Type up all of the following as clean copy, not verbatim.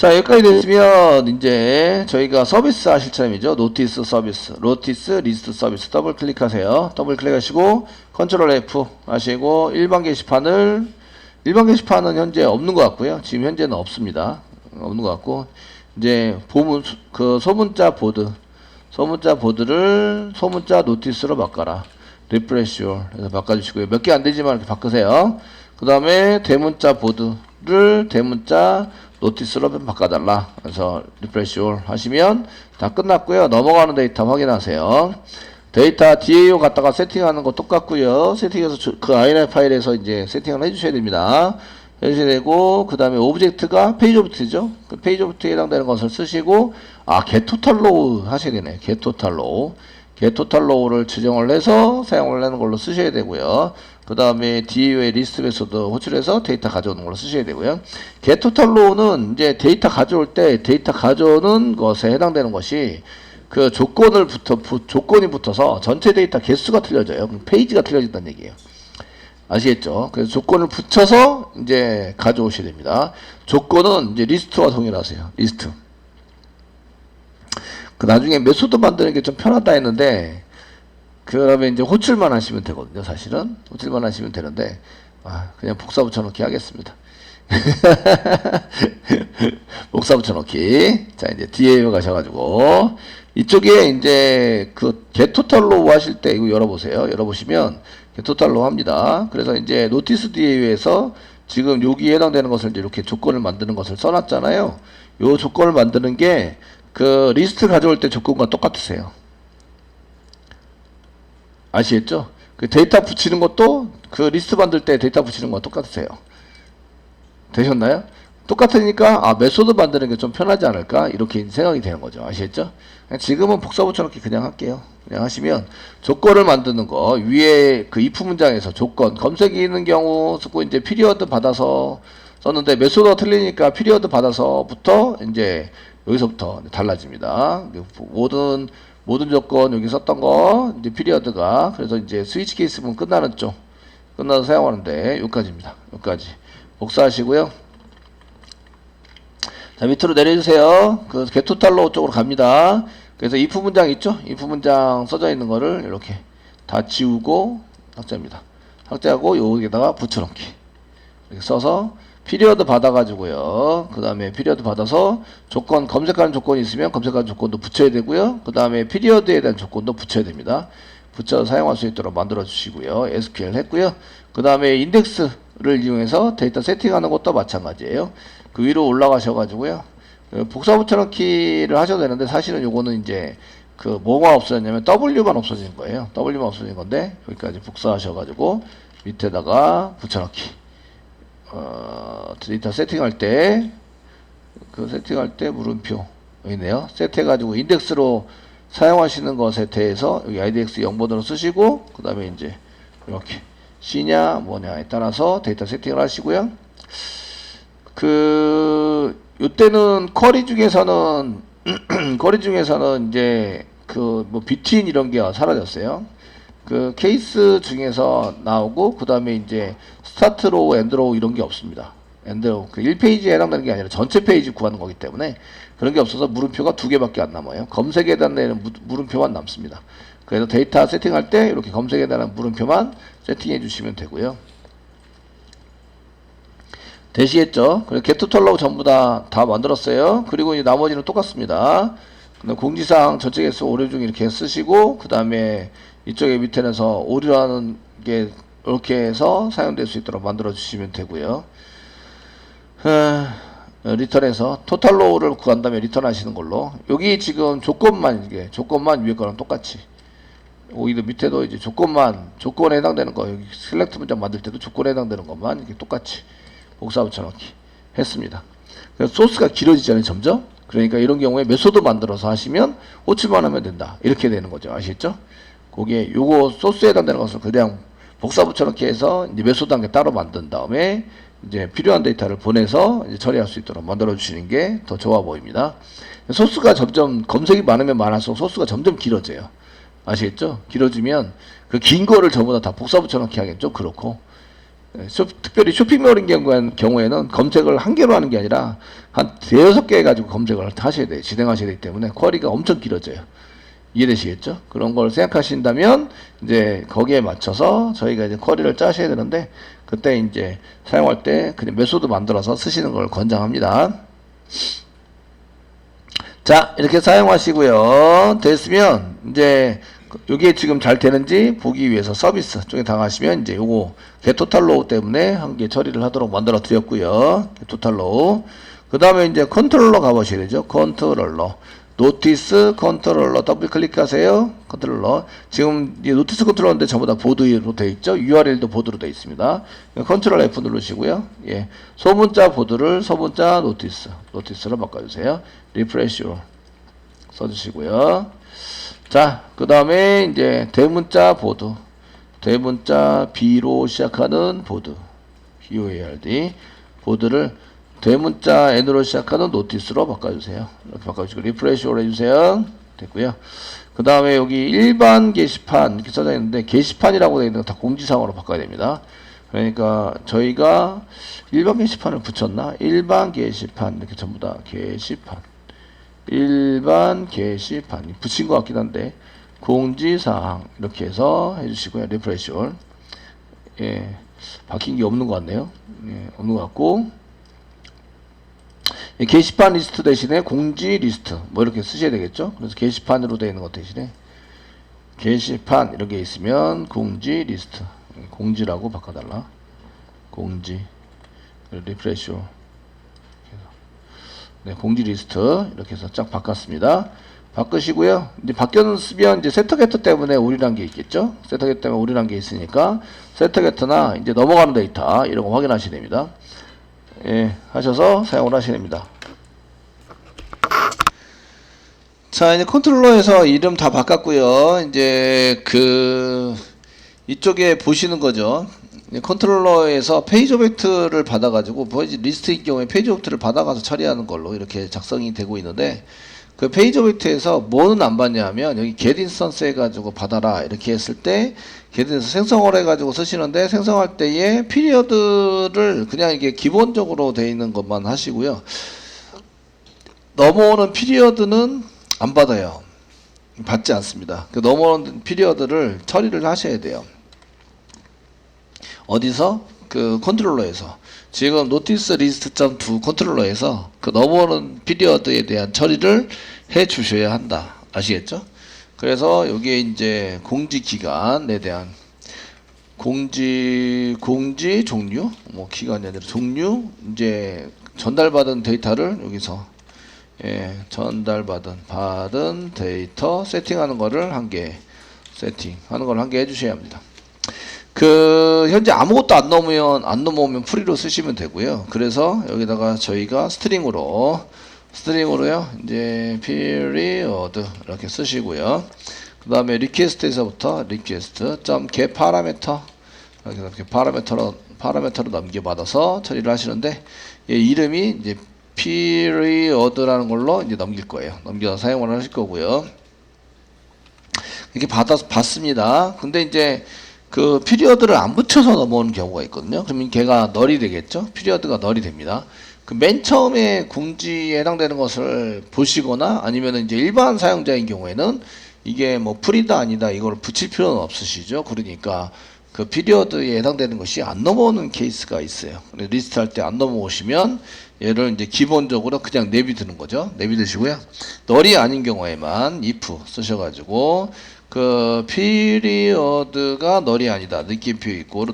자, 여기까지 됐으면 이제 저희가 서비스 하실 차례이죠. 노티스 서비스, 노티스 리스트 서비스 더블 클릭하세요. 더블 클릭하시고 컨트롤 F 하시고 일반 게시판은 현재 없는 것 같고요. 지금 현재는 없습니다. 없는 것 같고 이제 소문자 보드를 소문자 노티스로 바꿔라. 리프레시 올 해서 바꿔주시고요. 몇 개 안 되지만 이렇게 바꾸세요. 그 다음에 대문자 보드를 대문자 노티스로 바꿔달라. 그래서 리프레시 올 하시면 다 끝났고요. 넘어가는 데이터 확인하세요. 데이터 DAO 갖다가 세팅하는 거 똑같고요. 세팅해서 그 INI 파일에서 이제 세팅을 해주셔야 됩니다. 해주셔야 되고, 그 다음에 오브젝트가 페이지 오브젝트죠. 그 페이지 오브젝트에 해당되는 것을 쓰시고, getTotalRow 하셔야 되네. getTotalRow를 지정을 해서 사용을 하는 걸로 쓰셔야 되고요. 그 다음에 DAO의 리스트 메소드 호출해서 데이터 가져오는 걸로 쓰셔야 되고요. getTotalRow는 이제 데이터 가져올 때 데이터 가져오는 것에 해당되는 것이 그 조건이 붙어서 전체 데이터 개수가 틀려져요. 페이지가 틀려진다는 얘기예요. 아시겠죠? 그래서 조건을 붙여서 이제 가져오셔야 됩니다. 조건은 이제 리스트와 동일하세요. 리스트. 그 나중에 메소드 만드는 게 좀 편하다 했는데, 그러면 이제 호출만 하시면 되거든요. 사실은 호출만 하시면 되는데, 그냥 복사 붙여넣기 하겠습니다. 복사 붙여넣기. 자, 이제 DAO 가셔가지고 이쪽에 이제 그 getTotalRow 하실 때 이거 열어보세요. 열어보시면 getTotalRow 합니다. 그래서 이제 노티스 DAO에서 지금 여기에 해당되는 것을 이제 이렇게 조건을 만드는 것을 써놨잖아요. 요 조건을 만드는 게 그 리스트 가져올 때 조건과 똑같으세요. 아시겠죠? 그 데이터 붙이는 것도 그 리스트 만들 때 데이터 붙이는 거와 똑같으세요. 되셨나요? 똑같으니까 메소드 만드는 게 좀 편하지 않을까 이렇게 생각이 되는 거죠. 아시겠죠? 지금은 복사 붙여넣기 그냥 할게요. 그냥 하시면 조건을 만드는 거 위에 그 if 문장에서 조건 검색이 있는 경우 쓰고 이제 피리어드 받아서 썼는데 메소드가 틀리니까 피리어드 받아서부터 이제 여기서부터 달라집니다. 모든 조건 여기 썼던 거 이제 피리어드가 그래서 이제 스위치 케이스 부분 끝나는 쪽 끝나서 사용하는데 여기까지입니다. 여기까지 복사하시고요. 자, 밑으로 내려주세요. 그 getTotalRow 쪽으로 갑니다. 그래서 if 문장 있죠? if 문장 써져 있는 거를 이렇게 다 지우고 삭제합니다. 삭제하고 여기다가 붙여넣기 이렇게 써서 피리어드 받아가지고요. 그 다음에 피리어드 받아서 조건 검색하는 조건이 있으면 검색하는 조건도 붙여야 되고요. 그 다음에 피리어드에 대한 조건도 붙여야 됩니다. 붙여서 사용할 수 있도록 만들어 주시고요. SQL 했고요. 그 다음에 인덱스를 이용해서 데이터 세팅하는 것도 마찬가지예요. 그 위로 올라가셔가지고요. 복사 붙여넣기를 하셔도 되는데 사실은 요거는 이제 그 뭐가 없어졌냐면 W만 없어진 거예요. W만 없어진 건데 여기까지 복사하셔가지고 밑에다가 붙여넣기. 데이터 세팅할 때 물음표 여기 있네요. 세트해가지고 인덱스로 사용하시는 것에 대해서 여기 IDX 0번으로 쓰시고 그 다음에 이제 이렇게 C냐 뭐냐에 따라서 데이터 세팅을 하시고요. 요때는 쿼리 중에서는 이제 그 뭐 비트윈 이런 게 사라졌어요. 그 케이스 중에서 나오고 그 다음에 이제 스타트 로우, 엔드 로우 이런 게 없습니다. 엔드 로우 그 1페이지에 해당되는 게 아니라 전체 페이지 구하는 거기 때문에 그런 게 없어서 물음표가 2개밖에 안 남아요. 검색에 해당되는 물음표만 남습니다. 그래서 데이터 세팅할 때 이렇게 검색에 대한 물음표만 세팅해 주시면 되고요. 되시겠죠? 그리고 getTotalRow 전부 다 만들었어요. 그리고 이제 나머지는 똑같습니다. 공지사항 전체 개수 오류 중 이렇게 쓰시고 그 다음에 이쪽에 밑에서 오류라는 게 이렇게 해서 사용될 수 있도록 만들어 주시면 되고요. 리턴해서 토탈로우를 구한 다음에 리턴 하시는 걸로 여기 지금 조건만 위에 거랑 똑같이 오히려 밑에도 이제 조건에 해당되는 거 여기 셀렉트 문장 만들 때도 조건에 해당되는 것만 이렇게 똑같이 복사 붙여넣기 했습니다. 그래서 소스가 길어지잖아요. 점점. 그러니까 이런 경우에 메소드 만들어서 하시면 호출만 하면 된다. 이렇게 되는 거죠. 아시겠죠? 거기에 요거 소스에 해당되는 것을 그냥 복사 붙여넣기 해서 이제 메소드 한 개 따로 만든 다음에 이제 필요한 데이터를 보내서 이제 처리할 수 있도록 만들어 주시는 게 더 좋아 보입니다. 소스가 점점 검색이 많으면 많을수록 소스가 점점 길어져요. 아시겠죠? 길어지면 그 긴 거를 전부 다 복사 붙여넣기 하기엔 좀 그렇고 특별히 쇼핑몰인 경우에는 검색을 한 개로 하는 게 아니라 한 대여섯 개 가지고 검색을 하셔야 돼요. 진행하셔야 되기 때문에 쿼리가 엄청 길어져요. 이해되시겠죠? 그런 걸 생각하신다면 이제 거기에 맞춰서 저희가 이제 쿼리를 짜셔야 되는데 그때 이제 사용할 때 그냥 메소드 만들어서 쓰시는 걸 권장합니다. 자, 이렇게 사용하시고요. 됐으면 이제 이게 지금 잘 되는지 보기 위해서 서비스 쪽에 당하시면 이제 요거 getTotalRow 때문에 한 개 처리를 하도록 만들어 드렸고요. getTotalRow. 그 다음에 이제 컨트롤러 가보셔야 되죠. 컨트롤러. 노티스 컨트롤러 더블 클릭하세요. 컨트롤러. 지금 이 노티스 컨트롤러인데 전부 다 보드로 되어 있죠. URL도 보드로 되어 있습니다. 컨트롤 F 누르시고요. 예. 소문자 보드를 소문자 노티스로 바꿔주세요. 리프레시로 써주시고요. 자, 그 다음에 이제 대문자 보드. 대문자 B로 시작하는 보드. BOARD. 보드를 대문자 N으로 시작하는 노티스로 바꿔주세요. 이렇게 바꿔주시고 리프레시로 해주세요. 됐고요. 그 다음에 여기 일반 게시판 이렇게 써져 있는데 게시판이라고 되어 있는 거 다 공지사항으로 바꿔야 됩니다. 그러니까 저희가 일반 게시판을 붙였나? 일반 게시판 이렇게 전부 다 게시판 일반 게시판 붙인 것 같긴 한데 공지사항 이렇게 해서 해주시고요. 리프레시올. 예, 바뀐 게 없는 것 같네요. 예, 없는 것 같고 게시판 리스트 대신에 공지 리스트 뭐 이렇게 쓰셔야 되겠죠. 그래서 게시판으로 되어 있는 것 대신에 게시판 이런 게 있으면 공지 리스트 공지라고 바꿔달라. 공지 리프레시오. 네, 공지 리스트 이렇게 해서 쫙 바꿨습니다. 바꾸시고요. 이제 바뀌었으면 이제 세터게터 때문에 오류란 게 있겠죠. 세터게터 때문에 오류란 게 있으니까 세터게터나 이제 넘어가는 데이터 이런 거 확인하셔야 됩니다. 예, 하셔서 사용을 하셔야 됩니다. 자, 이제 컨트롤러에서 이름 다 바꿨고요. 이제 이쪽에 보시는 거죠. 컨트롤러에서 페이지 오브젝트를 받아가지고 리스트인 경우에 페이지 오브젝트를 받아가서 처리하는 걸로 이렇게 작성이 되고 있는데 그 페이지 오브젝트에서 뭐는 안 받냐 하면 여기 get instance 해가지고 받아라 이렇게 했을 때 get instance 생성을 해가지고 쓰시는데 생성할 때에 피리어드를 그냥 이게 기본적으로 되어 있는 것만 하시고요. 넘어오는 피리어드는 안 받아요. 받지 않습니다. 그 넘어오는 피리어드를 처리를 하셔야 돼요. 어디서? 그 컨트롤러에서. 지금 notice list.to 컨트롤러에서 그 넘어오는 피리어드에 대한 처리를 해 주셔야 한다. 아시겠죠? 그래서 여기에 이제 공지 기간에 대한 공지 종류, 뭐 기간이 아니라 종류, 이제 전달받은 데이터를 여기서 전달받은 데이터 세팅하는 거를 한 개 해주셔야 합니다. 현재 아무것도 안 넘어오면 프리로 쓰시면 되고요. 그래서 여기다가 저희가 스트링으로요, 이제 period 이렇게 쓰시고요. 그 다음에 request에서부터 request.get parameter 이렇게 파라메터로 넘겨받아서 처리를 하시는데 이름이 이제 period라는 걸로 이제 넘길 거예요. 넘겨서 사용을 하실 거고요. 이렇게 받습니다. 근데 이제 그 피리어드를 안 붙여서 넘어오는 경우가 있거든요. 그러면 걔가 널이 되겠죠. 피리어드가 널이 됩니다. 그 맨 처음에 공지에 해당되는 것을 보시거나 아니면 이제 일반 사용자인 경우에는 이게 뭐 프리다 아니다 이걸 붙일 필요는 없으시죠. 그러니까 그 피리어드에 해당되는 것이 안 넘어오는 케이스가 있어요. 리스트 할 때 안 넘어오시면 얘를 이제 기본적으로 그냥 내비두는 거죠. 내비두시고요. 널이 아닌 경우에만 if 쓰셔가지고 그 피리어드가 널이 아니다. 느낌표 있고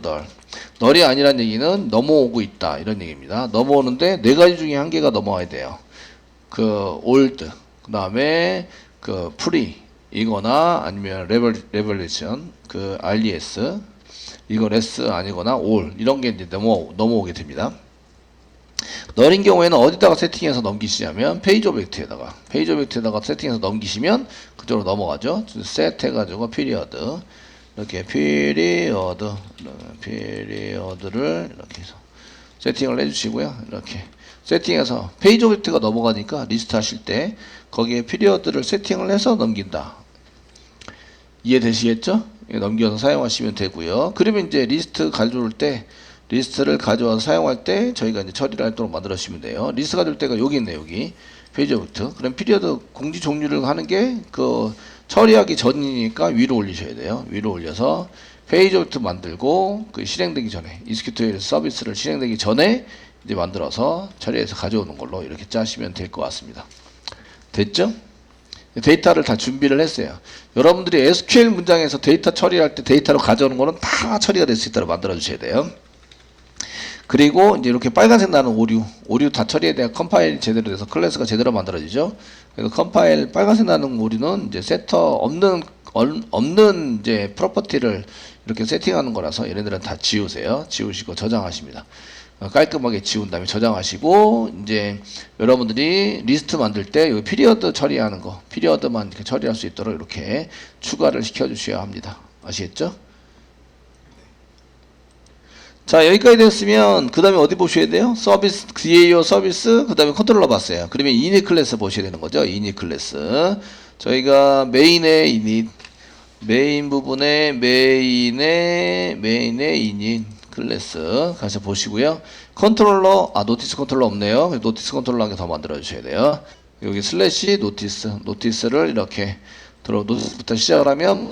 널이 아니란 얘기는 넘어오고 있다 이런 얘기입니다. 넘어오는데 네 가지 중에 한 개가 넘어와야 돼요. 그 old 그 다음에 그 free 이거나 아니면 revolution 그 res 이거 less 아니거나 all 이런 게 이제 넘어오게 됩니다. 널인 경우에는 어디다가 세팅해서 넘기시냐면 페이지 오브젝트에다가 세팅해서 넘기시면 그쪽으로 넘어가죠. set 해가지고 period 이렇게 period를 이렇게 해서 세팅을 해주시고요. 이렇게 세팅해서 페이지 오브젝트가 넘어가니까 리스트 하실 때 거기에 period를 세팅을 해서 넘긴다. 이해되시겠죠? 넘겨서 사용하시면 되고요. 그러면 이제 리스트 가져올 때 리스트를 가져와서 사용할 때 저희가 이제 처리를 할 도록 만들어 주시면 돼요. 리스트 가져올 때가 여기 있네요. 여기 페이지 오브젝트. 그럼 피리어드 공지 종류를 하는 게 그 처리하기 전이니까 위로 올리셔야 돼요. 위로 올려서 페이지 오브젝트 만들고 그 실행되기 전에 ExecutAL 서비스를 실행되기 전에 이제 만들어서 처리해서 가져오는 걸로 이렇게 짜시면 될 것 같습니다. 됐죠? 데이터를 다 준비를 했어요. 여러분들이 SQL 문장에서 데이터 처리할 때 데이터로 가져오는 거는 다 처리가 될 수 있도록 만들어 주셔야 돼요. 그리고 이제 이렇게 빨간색 나는 오류 다 처리해야 돼야 컴파일이 제대로 돼서 클래스가 제대로 만들어지죠. 그래서 컴파일 빨간색 나는 오류는 이제 세터 없는 이제 프로퍼티를 이렇게 세팅하는 거라서 얘네들은 다 지우세요. 지우시고 저장하십니다. 깔끔하게 지운 다음에 저장하시고 이제 여러분들이 리스트 만들 때 여기 피리어드 처리하는 거 피리어드만 이렇게 처리할 수 있도록 이렇게 추가를 시켜 주셔야 합니다. 아시겠죠? 자, 여기까지 됐으면 그 다음에 어디 보셔야 돼요? 서비스, DAO 서비스, 그 다음에 컨트롤러 봤어요. 그러면 이닛 클래스 보셔야 되는 거죠. 이닛 클래스. 저희가 메인 부분에 메인의 이닛 클래스 가서 보시고요. 컨트롤러, 노티스 컨트롤러 없네요. 노티스 컨트롤러 한 개 더 만들어 주셔야 돼요. 여기 슬래시 노티스를 이렇게 노티스부터 시작을 하면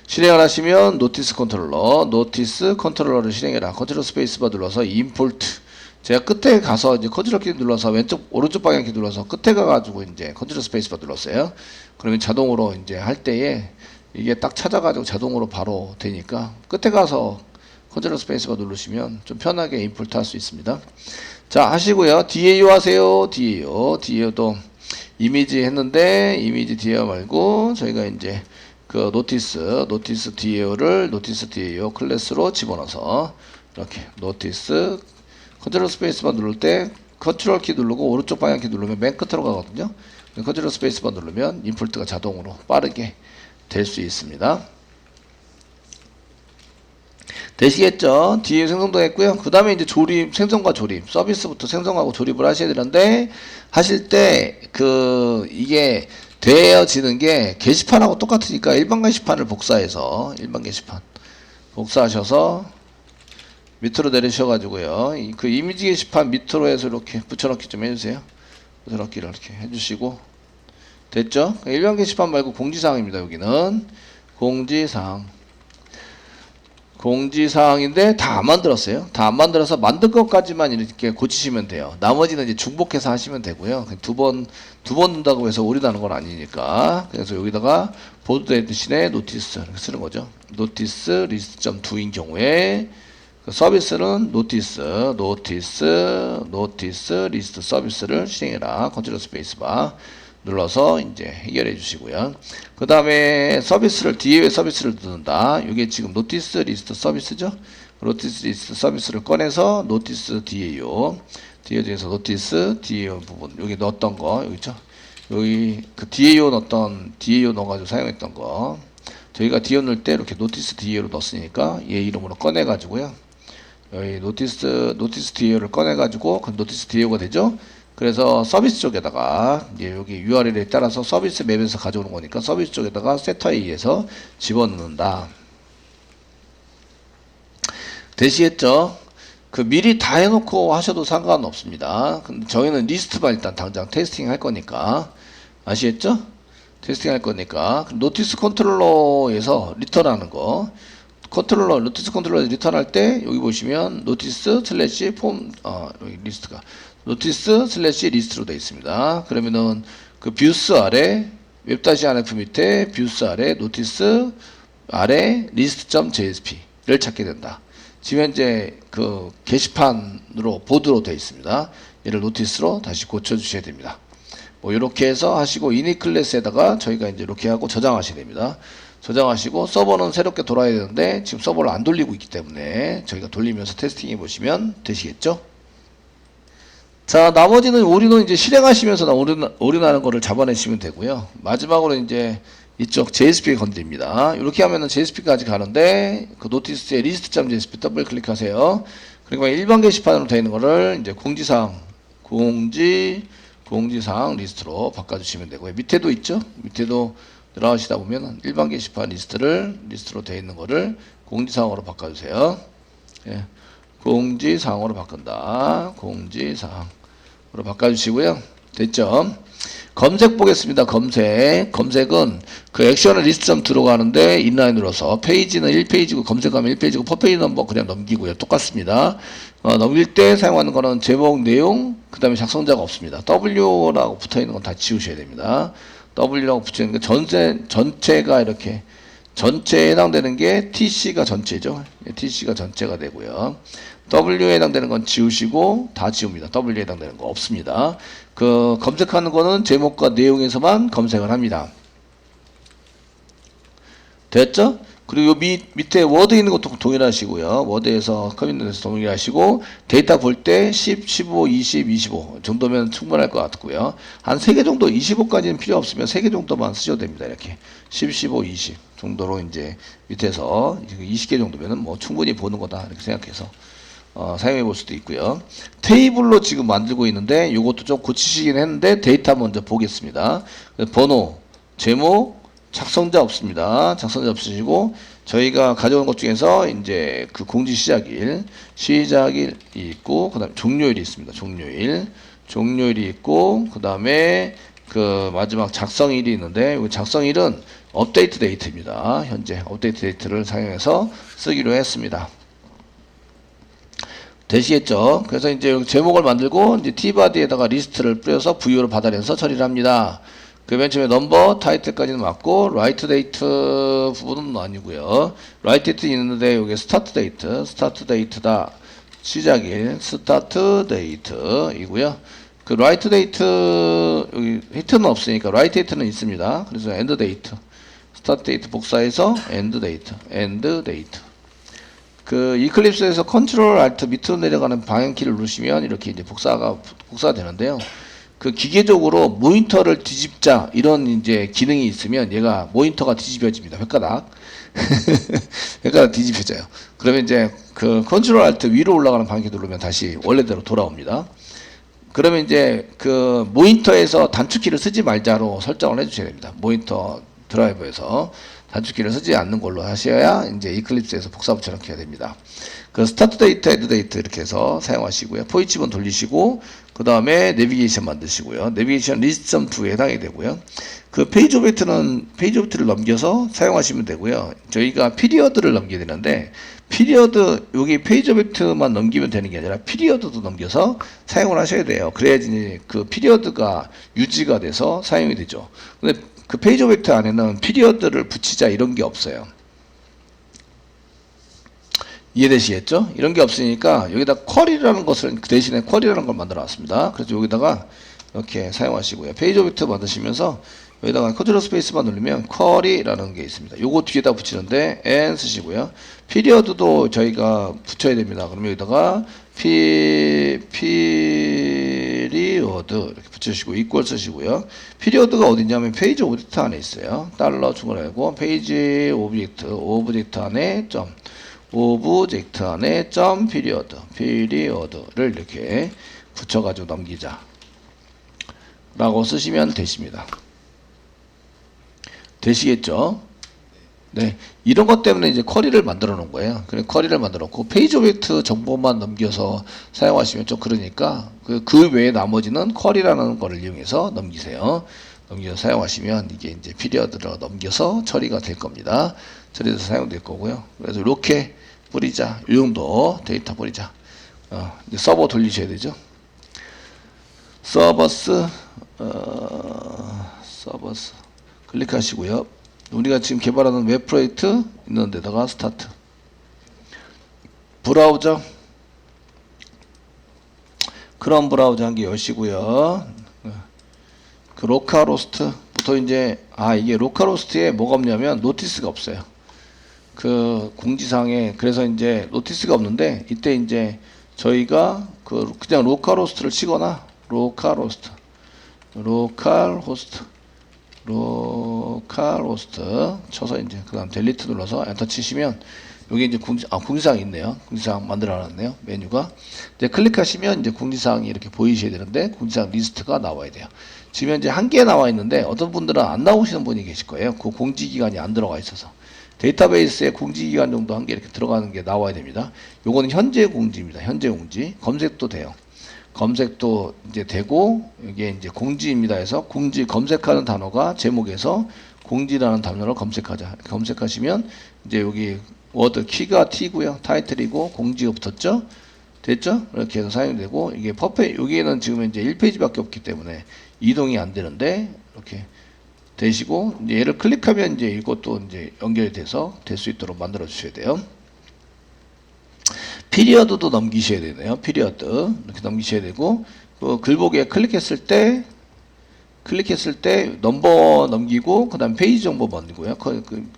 실행을 하시면 노티스 컨트롤러를 실행해라. 컨트롤 스페이스바 눌러서 임포트. 제가 끝에 가서 이제 컨트롤 키 눌러서 오른쪽 방향 키 눌러서 끝에 가가지고 이제 컨트롤 스페이스바 눌렀어요. 그러면 자동으로 이제 할 때에 이게 딱 찾아가지고 자동으로 바로 되니까 끝에 가서 컨트롤 스페이스바 누르시면 좀 편하게 임포트 할 수 있습니다. 자, 하시고요. DAO 하세요. DAO도 이미지 했는데 이미지 DAO 말고 저희가 이제 그 노티스 DAO 클래스로 집어넣어서 이렇게 노티스 컨트롤 스페이스바 누를 때 컨트롤 키 누르고 오른쪽 방향 키 누르면 맨 끝으로 가거든요. 컨트롤 스페이스바 누르면 임포트가 자동으로 빠르게 될 수 있습니다. 되시겠죠? 뒤에 생성도 했고요. 그 다음에 이제 생성과 조립, 서비스부터 생성하고 조립을 하셔야 되는데, 하실 때, 이게 되어지는 게 게시판하고 똑같으니까 일반 게시판을 일반 게시판 복사하셔서 밑으로 내리셔가지고요. 그 이미지 게시판 밑으로 해서 이렇게 붙여넣기 좀 해주세요. 붙여넣기를 이렇게 해주시고, 됐죠? 일반 게시판 말고 공지사항입니다. 여기는 공지사항인데 다 안 만들었어요. 다 안 만들어서 만든 것까지만 이렇게 고치시면 돼요. 나머지는 이제 중복해서 하시면 되고요. 두 번 넣는다고 해서 오류 나는 건 아니니까. 그래서 여기다가 보드 대신에 노티스 이렇게 쓰는 거죠. 노티스 리스트.do인 경우에 그 서비스는 노티스 리스트 서비스를 실행해라. 컨트롤 스페이스바 눌러서 이제 해결해 주시고요. 그 다음에 DAO 서비스를 넣는다. 이게 지금 노티스 리스트 서비스죠. 노티스 리스트 서비스를 꺼내서 노티스 DAO 중에서 노티스 DAO 부분 여기 넣었던 거 여기 있죠. 여기 그 DAO 넣어가지고 사용했던 거 저희가 DAO 넣을 때 이렇게 노티스 DAO로 넣었으니까 얘 이름으로 꺼내가지고요. 여기 노티스 DAO를 꺼내가지고 그 노티스 DAO가 되죠. 그래서 서비스 쪽에다가 이제 여기 URL에 따라서 서비스 맵에서 가져오는 거니까 서비스 쪽에다가 세터에 의해서 집어넣는다. 되시겠죠? 미리 다 해놓고 하셔도 상관은 없습니다. 근데 저희는 리스트만 일단 당장 테스팅 할 거니까 아시겠죠? 테스팅 할 거니까 노티스 컨트롤러에서 리턴하는 거 노티스 컨트롤러 리턴할 때 여기 보시면 노티스 슬래시 폼 여기 리스트가 노티스 슬래시 리스트로 되어 있습니다. 그러면은 그 뷰스 아래 웹-rf 밑에 뷰스 아래 노티스 아래 list.jsp를 찾게 된다. 지금 현재 그 게시판으로 보드로 되어 있습니다. 얘를 노티스로 다시 고쳐 주셔야 됩니다. 뭐 이렇게 해서 하시고 이닛 클래스에다가 저희가 이제 이렇게 하고 저장하셔야 됩니다. 저장하시고 서버는 새롭게 돌아야 되는데 지금 서버를 안 돌리고 있기 때문에 저희가 돌리면서 테스팅해 보시면 되시겠죠? 자, 나머지는 오류는 이제 실행하시면서 오류 나는 거를 잡아내시면 되고요. 마지막으로 이제 이쪽 JSP 건드립니다. 이렇게 하면은 JSP까지 가는데 그 노티스의 list.jsp 더블 클릭하세요. 그리고 일반 게시판으로 되어 있는 거를 이제 공지사항 리스트로 바꿔주시면 되고요. 밑에도 있죠? 밑에도 들어가시다 보면 일반 게시판 리스트로 되어 있는 거를 공지사항으로 바꿔주세요. 예, 공지사항으로 바꾼다. 공지사항으로 바꿔주시고요. 됐죠? 검색 보겠습니다. 검색은 그 액션을 리스트 점 들어가는데 인라인 눌러서 페이지는 1페이지고 검색하면 1페이지고 퍼페이지 넘버 그냥 넘기고요. 똑같습니다. 넘길 때 사용하는 거는 제목, 내용, 그 다음에 작성자가 없습니다. W라고 붙어있는 건 다 지우셔야 됩니다. W라고 붙여있는 게 전체가 이렇게 전체에 해당되는 게 TC가 전체죠. TC가 전체가 되고요. W에 해당되는 건 지우시고 다 지웁니다. W에 해당되는 거 없습니다. 그 검색하는 거는 제목과 내용에서만 검색을 합니다. 됐죠? 그리고 요 밑에 워드 있는 것도 동일하시고요. 워드에서 커뮤니티에서 동일하시고 데이터 볼 때 10, 15, 20, 25 정도면 충분할 것 같고요. 한 3개 정도 25까지는 필요 없으면 3개 정도만 쓰셔도 됩니다. 이렇게 10, 15, 20 정도로 이제 밑에서 20개 정도면은 뭐 충분히 보는 거다 이렇게 생각해서 사용해 볼 수도 있고요. 테이블로 지금 만들고 있는데 이것도 좀 고치시긴 했는데 데이터 먼저 보겠습니다. 번호, 제목, 작성자 없습니다. 작성자 없으시고 저희가 가져온 것 중에서 이제 그 공지 시작일이 있고 그다음에 종료일이 있습니다. 종료일이 있고 그다음에 그 마지막 작성일이 있는데 이 작성일은 업데이트 데이트입니다. 현재 업데이트 데이트를 사용해서 쓰기로 했습니다. 되시겠죠? 그래서 이제 제목을 만들고 이제 t바디에다가 리스트를 뿌려서 VO를 받아내서 처리를 합니다. 그 맨 처음에 넘버, 타이틀까지는 맞고 라이트 데이트 부분은 아니고요. 라이트 데이트 있는데 여기 스타트 데이트다. 시작일 스타트 데이트이고요. 그 라이트 데이트 여기 히트는 없으니까 라이트 데이트는 있습니다. 그래서 엔드 데이트, 스타트 데이트 복사해서 엔드 데이트. 그 이클립스에서 컨트롤 알트 밑으로 내려가는 방향키를 누르시면 이렇게 이제 복사가 되는데요. 그 기계적으로 모니터를 뒤집자 이런 이제 기능이 있으면 얘가 모니터가 뒤집혀집니다. 혓가닥 뒤집혀져요. 그러면 이제 그 컨트롤 알트 위로 올라가는 방향키 누르면 다시 원래대로 돌아옵니다. 그러면 이제 그 모니터에서 단축키를 쓰지 말자로 설정을 해주셔야 됩니다. 모니터 드라이버에서 단축키를 쓰지 않는 걸로 하셔야 이제 이클립스에서 복사 붙여넣기 해야 됩니다. 그 스타트 데이트, 엔드 데이트 이렇게 해서 사용하시고요. 포인트번 돌리시고 그 다음에 내비게이션 만드시고요. 내비게이션 리스트 점 2에 해당이 되고요. 그 페이지 오브젝트를 넘겨서 사용하시면 되고요. 저희가 피리어드를 넘겨야 되는데 여기 페이지 오브젝트만 넘기면 되는 게 아니라 피리어드도 넘겨서 사용을 하셔야 돼요. 그래야지 그 피리어드가 유지가 돼서 사용이 되죠. 근데 그 페이지 오브젝트 안에는 피리어드를 붙이자 이런 게 없어요. 이해되시겠죠? 이런 게 없으니까 여기다 쿼리라는 것을 그 대신에 쿼리라는 걸 만들어 놨습니다. 그래서 여기다가 이렇게 사용하시고요. 페이지 오브젝트 만드시면서 여기다가 컨트롤 스페이스만 누르면 쿼리라는 게 있습니다. 요거 뒤에다 붙이는데 n 쓰시고요. 피리어드도 저희가 붙여야 됩니다. 그러면 여기다가 피리어드 이렇게 붙이시고 이퀄 쓰시고요. 피리어드가 어디냐면 페이지 오브젝트 안에 있어요. 달러 중괄하고 페이지 오브젝트 안에 점 오브젝트 안에 점 피리어드를 이렇게 붙여가지고 넘기자 라고 쓰시면 되십니다. 되시겠죠? 네, 이런 것 때문에 이제 쿼리를 만들어 놓은 거예요. 그래 쿼리를 만들어 놓고 페이지 오브젝트 정보만 넘겨서 사용하시면 좀 그러니까 그 외에 나머지는 쿼리라는 거를 이용해서 넘기세요. 넘겨서 사용하시면 이게 이제 피리어드로 넘겨서 처리가 될 겁니다. 처리돼서 사용될 거고요. 그래서 이렇게 뿌리자. 이 정도 데이터 뿌리자. 이제 서버 돌리셔야 되죠. 서버스 클릭하시고요. 우리가 지금 개발하는 웹 프로젝트 있는 데다가 스타트. 브라우저. 크롬 브라우저 한 개 여시고요. 그 로컬호스트부터 이제 이게 로컬호스트에 뭐가 없냐면 노티스가 없어요. 그 공지사항에 그래서 이제 노티스가 없는데 이때 이제 저희가 그냥 로컬호스트를 치거나 로컬호스트 쳐서 이제 그다음 델리트 눌러서 엔터 치시면 여기 이제 공지사항이 있네요. 공지사항 만들어놨네요. 메뉴가 이제 클릭하시면 이제 공지사항이 이렇게 보이셔야 되는데 공지사항 리스트가 나와야 돼요. 지금 현재 한 개 나와 있는데 어떤 분들은 안 나오시는 분이 계실 거예요. 그 공지 기간이 안 들어가 있어서. 데이터베이스에 공지기간 정도 한 개 이렇게 들어가는 게 나와야 됩니다. 요거는 현재 공지입니다. 현재 공지. 검색도 돼요. 검색도 이제 되고, 이게 이제 공지입니다 해서 공지 검색하는 단어가 제목에서 공지라는 단어를 검색하시면 이제 여기 워드 키가 T고요. 타이틀이고 공지가 붙었죠. 됐죠? 이렇게 해서 사용되고, 이게 여기에는 지금 이제 1페이지밖에 없기 때문에 이동이 안 되는데, 이렇게 되시고, 이제 얘를 클릭하면 이제 이것도 이제 연결이 돼서 될 수 있도록 만들어 주셔야 돼요. 피리어드도 넘기셔야 되네요. 피리어드. 이렇게 넘기셔야 되고, 그 글보기에 클릭했을 때 넘버 넘기고, 그 다음 페이지 정보 넘기고요.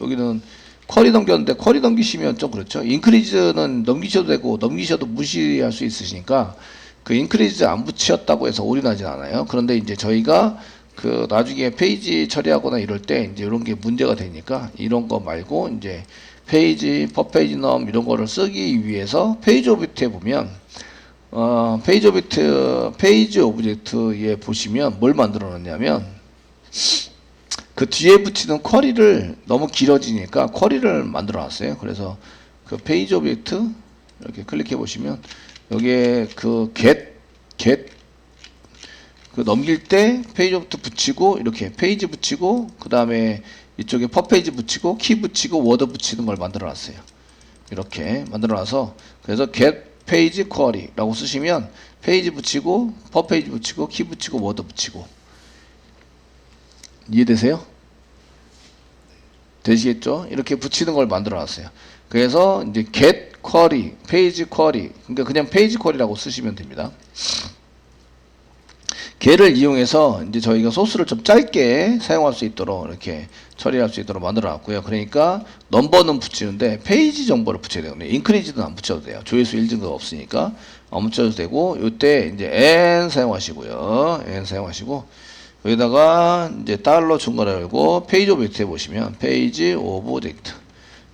여기는 쿼리 넘겼는데, 쿼리 넘기시면 좀 그렇죠. 인크리즈는 넘기셔도 되고, 넘기셔도 무시할 수 있으시니까, 그 인크리즈 안 붙였다고 해서 올인하진 않아요. 그런데 이제 저희가 그 나중에 페이지 처리하거나 이럴 때 이제 이런 게 문제가 되니까 이런 거 말고 이제 페이지, 퍼페이지 넘 이런 거를 쓰기 위해서 페이지 오브젝트에 보면 페이지 오브젝트에 보시면 뭘 만들어 놨냐면 그 뒤에 붙이는 쿼리를 너무 길어지니까 쿼리를 만들어 놨어요. 그래서 그 페이지 오브젝트 이렇게 클릭해 보시면 여기에 그 get 그 넘길 때 페이지 오브젝트 붙이고 이렇게 페이지 붙이고 그 다음에 이쪽에 퍼페이지 붙이고 키 붙이고 워드 붙이는 걸 만들어 놨어요. 이렇게 만들어 놔서 그래서 get page query라고 쓰시면 페이지 붙이고 퍼페이지 붙이고 키 붙이고 워드 붙이고 이해되세요? 되시겠죠? 이렇게 붙이는 걸 만들어 놨어요. 그래서 이제 get query, page query 그러니까 그냥 page query라고 쓰시면 됩니다. 걔를 이용해서 이제 저희가 소스를 좀 짧게 사용할 수 있도록 이렇게 처리할 수 있도록 만들어 놨고요. 그러니까 넘버는 붙이는데 페이지 정보를 붙여야 되거든요. 인크리즈는 안 붙여도 돼요. 조회수 1등급 없으니까 안 붙여도 되고 이때 이제 n 사용하시고요. n 사용하시고 여기다가 이제 달러 중괄호 열고 페이지 오브젝트에 보시면 페이지 오브젝트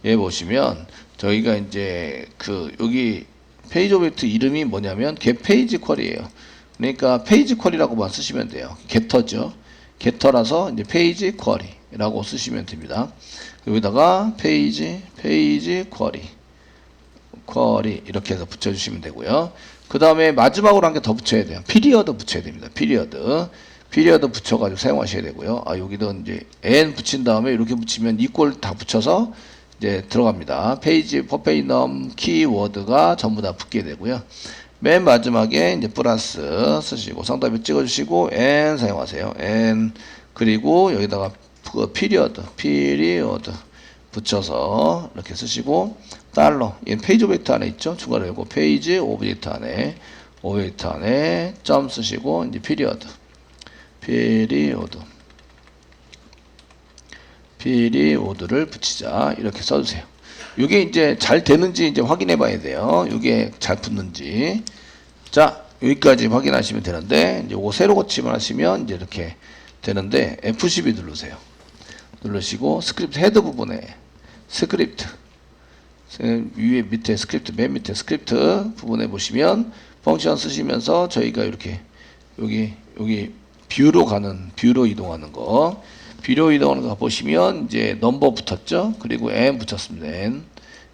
에 보시면 저희가 이제 그 여기 페이지 오브젝트 이름이 뭐냐면 get 페이지 쿼리예요. 그러니까 페이지 쿼리라고만 쓰시면 돼요. 게터죠. 게터라서 이제 페이지 쿼리라고 쓰시면 됩니다. 여기다가 페이지 쿼리 이렇게 해서 붙여주시면 되고요. 그 다음에 마지막으로 한 개 더 붙여야 돼요. 피리어드 붙여야 됩니다. 피리어드 붙여가지고 사용하셔야 되고요. 여기도 이제 n 붙인 다음에 이렇게 붙이면 이꼴 다 붙여서 이제 들어갑니다. 페이지 퍼페이지 넘 키워드가 전부 다 붙게 되고요. 맨 마지막에 이제 플러스 쓰시고 상단에 찍어주시고 n 사용하세요. n 그리고 여기다가 그 피리어드 붙여서 이렇게 쓰시고 달러 얘 페이지 오브젝트 안에 있죠. 중괄호 열고 페이지 오브젝트 안에 점 쓰시고 이제 피리오드를 붙이자 이렇게 써주세요. 이게 이제 잘 되는지 이제 확인해 봐야 돼요. 이게 잘 붙는지. 자, 여기까지 확인하시면 되는데, 이제 요거 세로 고침을 하시면 이제 이렇게 되는데, F12 누르세요. 누르시고, 스크립트 헤드 부분에, 위에 밑에 스크립트, 맨 밑에 스크립트 부분에 보시면, 펑션 쓰시면서 저희가 이렇게, 여기, 뷰로 이동하는 거 보시면 이제 넘버 붙었죠. 그리고 n 붙였습니다.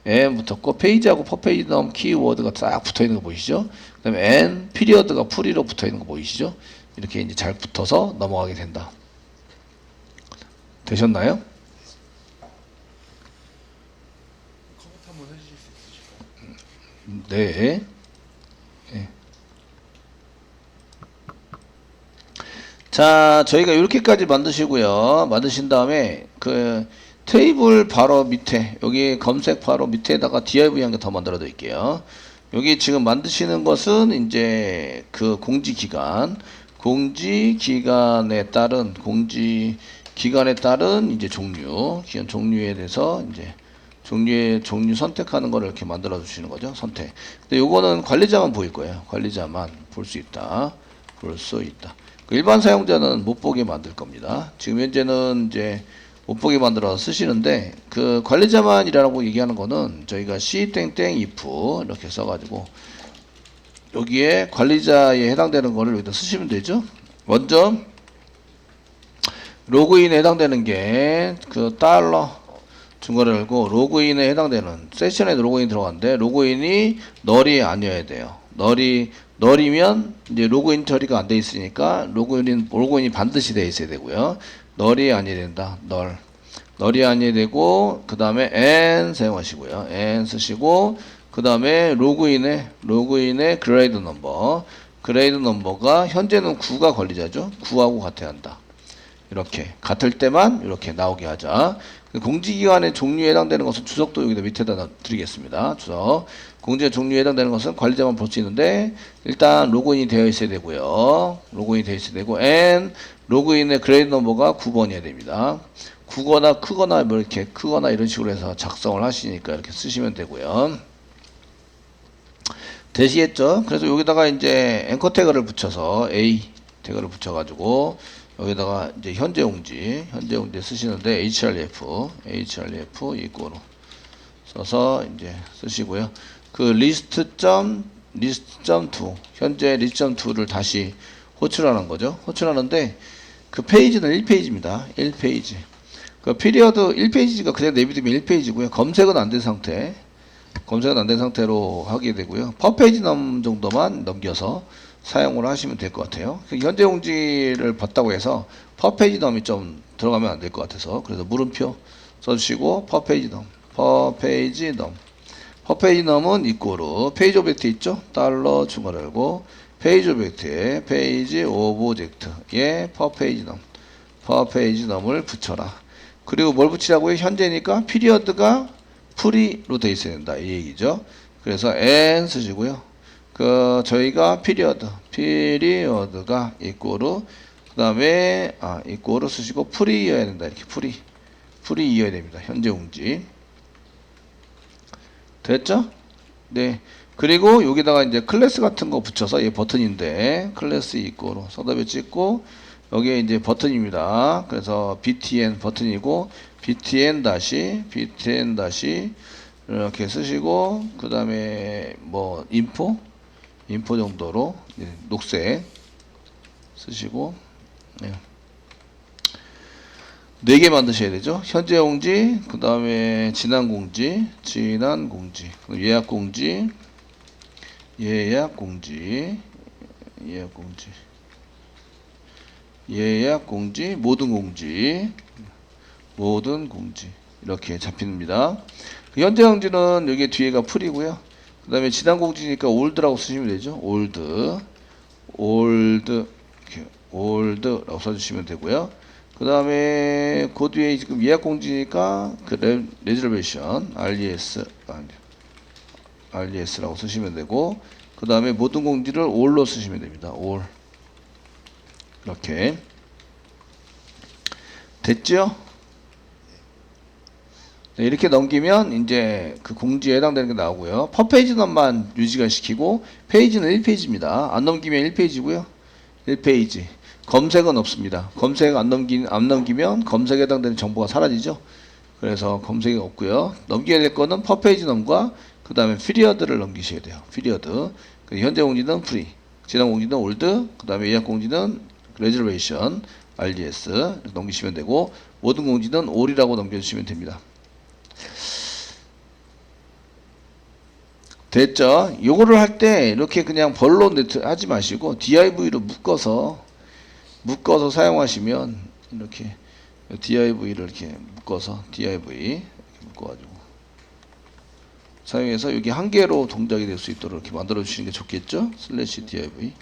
n 붙었고 페이지하고 퍼페이지 넘 키워드가 딱 붙어 있는 거 보이시죠? 그다음에 n 피리어드가 풀이로 붙어 있는 거 보이시죠? 이렇게 이제 잘 붙어서 넘어가게 된다. 되셨나요? 커버 한번 해주실 수 있으실까요? 네. 자, 저희가 이렇게까지 만드시고요. 만드신 다음에 그 테이블 바로 밑에 여기 검색 바로 밑에다가 div 한 개 더 만들어 드릴게요. 여기 지금 만드시는 것은 이제 그 공지 기간에 따른 이제 기간 종류에 대해서 이제 종류 선택하는 거를 이렇게 만들어 주시는 거죠. 선택. 근데 요거는 관리자만 보일 거예요. 관리자만 볼 수 있다. 일반 사용자는 못 보게 만들 겁니다. 지금 현재는 이제 못 보게 만들어서 쓰시는데 그 관리자만이라고 얘기하는 거는 저희가 c_if 이렇게 써가지고 여기에 관리자에 해당되는 거를 여기다 쓰시면 되죠. 먼저 로그인에 해당되는 게 그 중괄호 열고 로그인에 해당되는 세션에 로그인 들어갔는데 로그인이 널이 아니어야 돼요. 널이면 이제 로그인 처리가 안 돼 있으니까 로그인이 반드시 돼 있어야 되고요. 널이 아니어야 된다. 널이 아니어야 되고 그 다음에 n 사용하시고요. n 쓰시고 그 다음에 로그인의 그레이드 넘버가 현재는 9가 관리자죠. 9하고 같아야 한다. 이렇게 같을 때만 이렇게 나오게 하자. 공지기간의 종류에 해당되는 것은 주석도 여기다 밑에다 드리겠습니다. 주석. 공지의 종류에 해당되는 것은 관리자만 볼 수 있는데 일단 로그인이 되어 있어야 되고요. 로그인이 되어 있어야 되고 and 로그인의 그레이드 넘버가 9번이어야 됩니다. 크거나 뭐 이렇게 크거나 이런 식으로 해서 작성을 하시니까 이렇게 쓰시면 되고요. 되시겠죠? 그래서 여기다가 이제 앵커 태그를 붙여서 A 태그를 붙여가지고 여기다가 이제 현재 공지 쓰시는데 href 이꼬로 써서 이제 쓰시고요. 그 list.to 현재 list.to를 다시 호출하는 거죠. 호출하는데 그 페이지는 1페이지입니다. 1페이지. 그 피리어드 1페이지가 그냥 내비두면 1페이지고요. 검색은 안 된 상태로 하게 되고요. 퍼페이지 정도만 넘겨서 사용을 하시면 될 것 같아요. 현재 공지를 봤다고 해서 퍼페이지 넘이 좀 들어가면 안 될 것 같아서 그래서 물음표 써주시고 퍼페이지 넘은 이꼬르 페이지 오브젝트 있죠? 달러 중괄호 열고 페이지 오브젝트에 페이지 오브젝트에 퍼페이지 넘을 붙여라. 그리고 뭘 붙이라고요? 현재니까 피리어드가 프리로 되어 있어야 된다 이 얘기죠. 그래서 n 쓰시고요. 저희가 피리어드가 이꼬르 그 다음에 이꼬르 쓰시고 프리여야 된다. 이렇게 프리이어야 됩니다. 현재 공지 됐죠? 네. 그리고 여기다가 이제 클래스 같은 거 붙여서 얘 버튼인데 클래스 이꼬르 서답에 찍고 여기에 이제 버튼입니다. 그래서 btn 버튼이고 btn 다시 이렇게 쓰시고 그 다음에 뭐 인포 정도로 녹색 쓰시고 네. 4개 만드셔야 되죠. 현재 공지, 그 다음에 지난 공지, 예약 공지, 모든 공지 이렇게 잡힙니다. 현재 공지는 여기 뒤에가 풀이고요. 그 다음에 지난 공지니까 올드라고 쓰시면 되죠. 올드라고 써주시면 되고요. 그 다음에 그 뒤에 지금 예약 공지니까 그 레저베이션 RES라고 쓰시면 되고 그 다음에 모든 공지를 all로 쓰시면 됩니다. all 이렇게 됐죠? 네, 이렇게 넘기면 이제 그 공지에 해당되는 게 나오고요. 퍼페이지만 유지가 시키고 페이지는 1페이지입니다. 안 넘기면 1페이지고요. 1페이지. 검색은 없습니다. 검색 안 넘기면 검색에 해당되는 정보가 사라지죠. 그래서 검색이 없고요. 넘겨야 될 거는 퍼페이지 넘과 그 다음에 피리어드를 넘기셔야 돼요. 피리어드. 현재 공지는 프리, 지난 공지는 올드, 그 다음에 예약 공지는 레저베이션 RDS 넘기시면 되고 모든 공지는 all이라고 넘겨주시면 됩니다. 됐죠? 요거를 할 때 이렇게 그냥 벌로 하지 마시고 div로 묶어서 사용하시면 이렇게 div를 이렇게 묶어서 이렇게 묶어가지고 사용해서 여기 한 개로 동작이 될 수 있도록 이렇게 만들어 주시는 게 좋겠죠? /div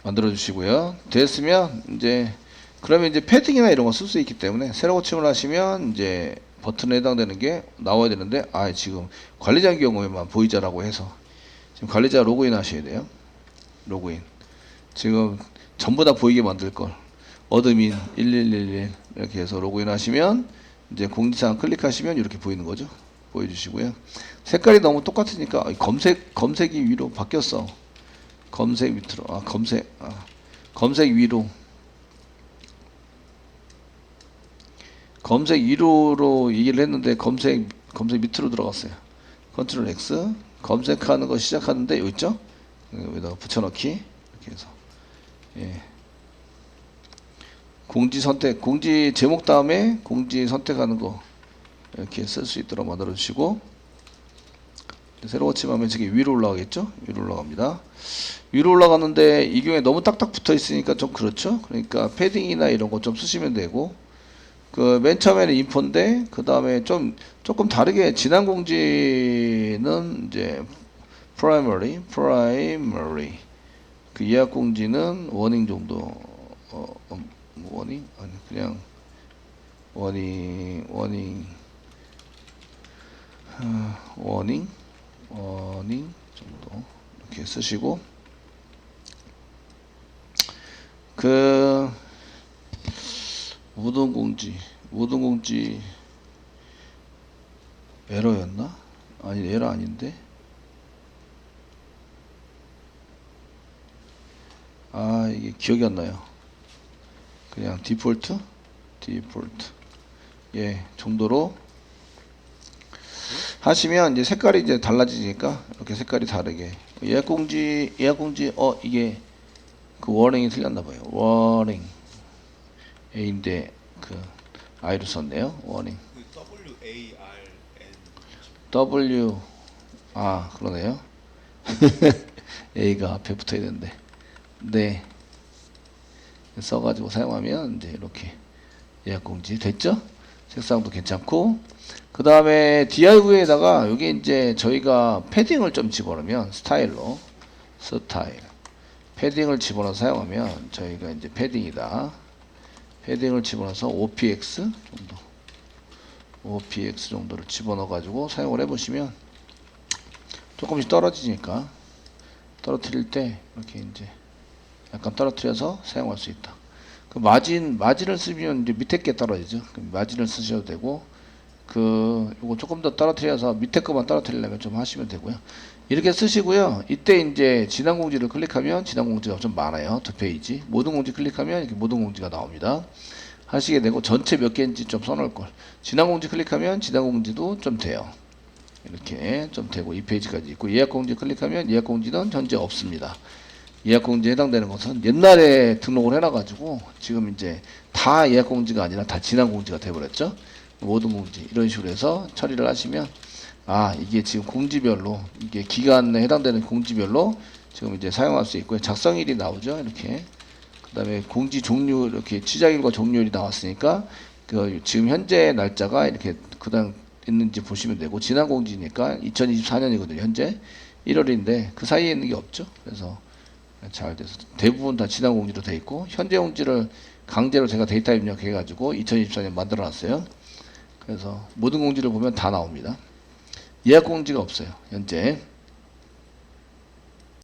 만들어 주시고요. 됐으면 그러면 이제 패딩이나 이런 거 쓸 수 있기 때문에 새로 고침을 하시면 이제 버튼에 해당되는 게 나와야 되는데 지금 관리자 경우에만 보이자라고 해서 지금 관리자 로그인 하셔야 돼요. 로그인 지금 전부 다 보이게 만들 걸 어드민 1111 이렇게 해서 로그인 하시면 이제 공지사항 클릭하시면 이렇게 보이는 거죠. 보여주시고요. 색깔이 너무 똑같으니까 검색이 위로 바뀌었어. 검색 밑으로 검색 위로로 얘기를 했는데 검색 밑으로 들어갔어요. 컨트롤 X 검색하는 거 시작하는데 여기 있죠? 여기다가 붙여넣기 이렇게 해서 공지 선택, 공지 제목 다음에 공지 선택하는 거 이렇게 쓸 수 있도록 만들어 주시고, 새로 고침하면 저기 위로 올라가겠죠? 위로 올라갑니다. 위로 올라가는데 이 경우에 너무 딱딱 붙어 있으니까 좀 그렇죠? 그러니까 패딩이나 이런 거 좀 쓰시면 되고, 그 맨 처음에는 인포인데 그 다음에 좀 조금 다르게 지난 공지는 이제 primary 그 예약 공지는 워닝 정도 워닝 아니 그냥 워닝 정도 이렇게 쓰시고, 그 모든 공지 에러였나? 아니 에러 아닌데. 아 이게 기억이 안 나요. 그냥 디폴트 예 정도로 하시면 이제 색깔이 이제 달라지니까 이렇게 색깔이 다르게 예약 공지 이게 그 워닝이 틀렸나 봐요. 워닝 A인데 그 I로 썼네요. 워닝 그 WARN W 그러네요. A가 앞에 붙어야 되는데 네 써가지고 사용하면 이제 이렇게 예약 공지 됐죠? 색상도 괜찮고, 그 다음에 DIV에다가 여기 이제 저희가 패딩을 좀 집어넣으면 스타일 패딩을 집어넣어서 사용하면 저희가 이제 패딩을 집어넣어서 OPX 정도를 집어넣어 가지고 사용을 해보시면 조금씩 떨어지니까 떨어뜨릴 때 이렇게 이제 약간 떨어뜨려서 사용할 수 있다. 그 마진을 쓰면 이제 밑에 게 떨어지죠. 마진을 쓰셔도 되고, 요거 조금 더 떨어뜨려서 밑에 거만 떨어뜨리려면 좀 하시면 되고요. 이렇게 쓰시고요. 이때 이제 지난 공지를 클릭하면 지난 공지가 좀 많아요. 2페이지. 모든 공지 클릭하면 이렇게 모든 공지가 나옵니다. 하시게 되고, 전체 몇 개인지 좀 써놓을 걸. 지난 공지 클릭하면 지난 공지도 좀 돼요. 이렇게 좀 되고 2페이지까지 있고, 예약 공지 클릭하면 예약 공지는 현재 없습니다. 예약 공지에 해당되는 것은 옛날에 등록을 해놔가지고 지금 이제 다 예약 공지가 아니라 다 지난 공지가 돼버렸죠. 모든 공지 이런 식으로 해서 처리를 하시면 이게 지금 공지별로 이게 기간에 해당되는 공지별로 지금 이제 사용할 수 있고요. 작성일이 나오죠. 이렇게 그 다음에 공지 종료 이렇게 시작일과 종료일이 나왔으니까 그 지금 현재 날짜가 이렇게 그다음 있는지 보시면 되고, 지난 공지니까 2024년이거든요. 현재 1월인데 그 사이에 있는 게 없죠. 그래서 잘 돼서 대부분 다 지난 공지로 돼 있고, 현재 공지를 강제로 제가 데이터 입력해 가지고 2024년 만들어 놨어요. 그래서 모든 공지를 보면 다 나옵니다. 예약 공지가 없어요 현재.